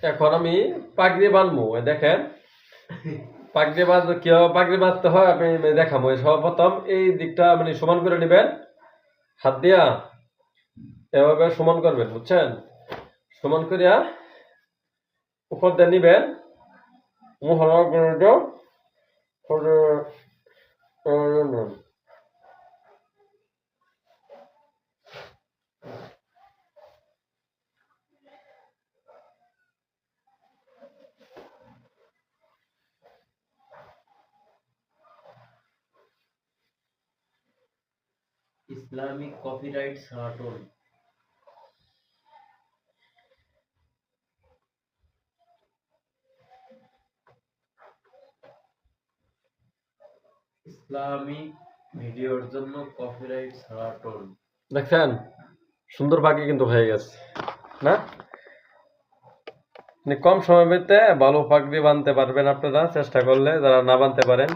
এখন আমি পাগড়ি বাঁধবো। দেখেন পাগড়ি বাঁধ কিভাবে পাগড়ি বাঁধতে হয় আমি দেখাবো। সর্বপ্রথম এই দিকটা মানে সমান করে নেবেন, হাত দিয়া এভাবে সমান করবেন, বুঝছেন? সমান করিয়া উপর দিয়ে নিবেন, ইসলামিক কপিরাইট ছাড়াটোন। ইসলামিক ভিডিওর জন্য কপিরাইট ছাড়াটোন। দেখছেন সুন্দর পাখি কিন্তু হয়ে গেছে না? কম সময় পেতে ভালো পাগড়ি বাঁধতে পারবেন আপনারা চেষ্টা করলে, যারা না বাঁধতে পারেন।